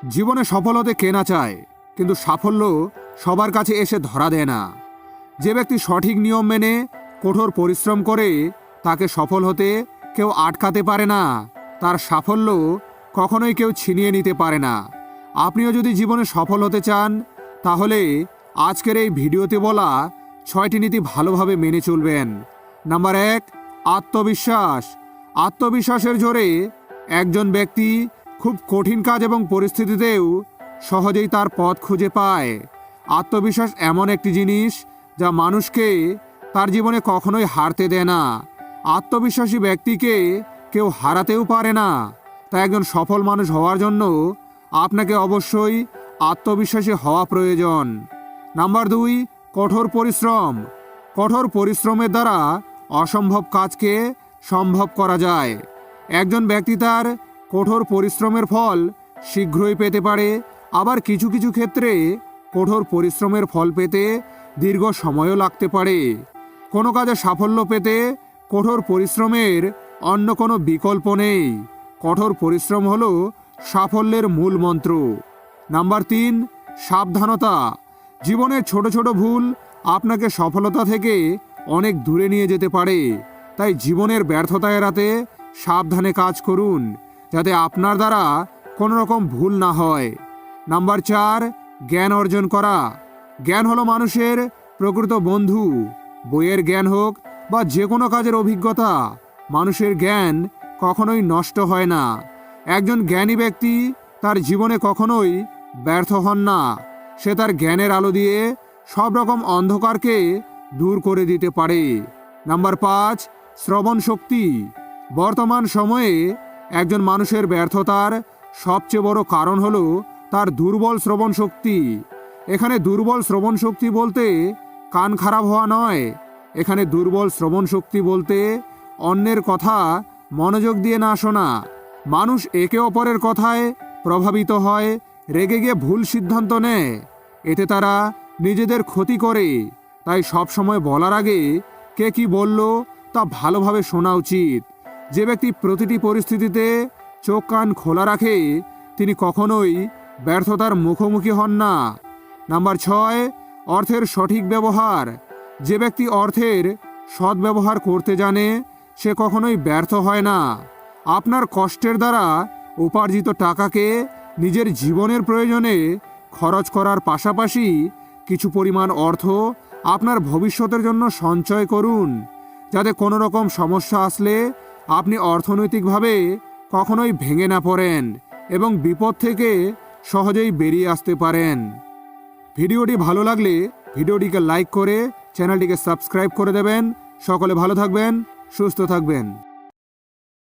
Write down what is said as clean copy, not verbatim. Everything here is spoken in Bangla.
জীবনে সফল হতে কে না চায়, কিন্তু সাফল্য সবার কাছে এসে ধরা দেয় না। যে ব্যক্তি সঠিক নিয়ম মেনে কঠোর পরিশ্রম করে, তাকে সফল হতে কেউ আটকাতে পারে না। তার সাফল্য কখনোই কেউ ছিনিয়ে নিতে পারে না। আপনিও যদি জীবনে সফল হতে চান, তাহলে আজকের এই ভিডিওতে বলা 6টি নীতি ভালোভাবে মেনে চলবেন। নাম্বার 1, আত্মবিশ্বাস। আত্মবিশ্বাসের জোরে একজন ব্যক্তি খুব কঠিন কাজ এবং পরিস্থিতিতেও সহজেই তার পথ খুঁজে পায়। আত্মবিশ্বাস এমন একটি জিনিস যা মানুষকে তার জীবনে কখনোই হারতে দেয় না। আত্মবিশ্বাসী ব্যক্তিকে কেউ হারাতেও পারে না। তাই একজন সফল মানুষ হওয়ার জন্য আপনাকে অবশ্যই আত্মবিশ্বাসী হওয়া প্রয়োজন। নাম্বার 2, কঠোর পরিশ্রম। কঠোর পরিশ্রমের দ্বারা অসম্ভব কাজকে সম্ভব করা যায়। একজন ব্যক্তি তার কঠোর পরিশ্রমের ফল শীঘ্রই পেতে পারে, আবার কিছু কিছু ক্ষেত্রে কঠোর পরিশ্রমের ফল পেতে দীর্ঘ সময়ও লাগতে পারে। কোনো কাজে সাফল্য পেতে কঠোর পরিশ্রমের অন্য কোনো বিকল্প নেই। কঠোর পরিশ্রম হলো সাফল্যের মূল মন্ত্র। নাম্বার 3, সাবধানতা। জীবনের ছোট ছোট ভুল আপনাকে সফলতা থেকে অনেক দূরে নিয়ে যেতে পারে। তাই জীবনের ব্যর্থতা এড়াতে সাবধানে কাজ করুন, যাতে আপনার দ্বারা কোনো রকম ভুল না হয়। নাম্বার 4, জ্ঞান অর্জন করা। জ্ঞান হলো মানুষের প্রকৃত বন্ধু। বইয়ের জ্ঞান হোক বা যে কোনো কাজের অভিজ্ঞতা, মানুষের জ্ঞান কখনোই নষ্ট হয় না। একজন জ্ঞানী ব্যক্তি তার জীবনে কখনোই ব্যর্থ হন না। সে তার জ্ঞানের আলো দিয়ে সব রকম অন্ধকারকে দূর করে দিতে পারে। নাম্বার 5, শ্রবণ শক্তি। বর্তমান সময়ে একজন মানুষের ব্যর্থতার সবচেয়ে বড় কারণ হলো তার দুর্বল শ্রবণ শক্তি। এখানে দুর্বল শ্রবণ শক্তি বলতে কান খারাপ হওয়া নয়। এখানে দুর্বল শ্রবণ শক্তি বলতে অন্যের কথা মনোযোগ দিয়ে না শোনা। মানুষ একে অপরের কথায় প্রভাবিত হয়, রেগে গিয়ে ভুল সিদ্ধান্ত নেয়। এতে তারা নিজেদের ক্ষতি করে। তাই সবসময় বলার আগে কে কি বলল তা ভালোভাবে শোনা উচিত। যে ব্যক্তি প্রতিটি পরিস্থিতিতে চোখ কান খোলা রাখে, তিনি কখনোই ব্যর্থতার মুখোমুখি হন না। নাম্বার 6, অর্থের সঠিক ব্যবহার। যে ব্যক্তি অর্থের সদ্ব্যবহার করতে জানে, সে কখনোই ব্যর্থ হয় না। আপনার কষ্টের দ্বারা উপার্জিত টাকাকে নিজের জীবনের প্রয়োজনে খরচ করার পাশাপাশি কিছু পরিমাণ অর্থ আপনার ভবিষ্যতের জন্য সঞ্চয় করুন, যাতে কোনো রকম সমস্যা আসলে আপনি অর্থনৈতিকভাবে কখনোই ভেঙে না পড়েন এবং বিপদ থেকে সহজেই বেরিয়ে আসতে পারেন। ভিডিওটি ভালো লাগলে ভিডিওটিকে লাইক করে চ্যানেলটিকে সাবস্ক্রাইব করে দেবেন। সকলে ভালো থাকবেন, সুস্থ থাকবেন।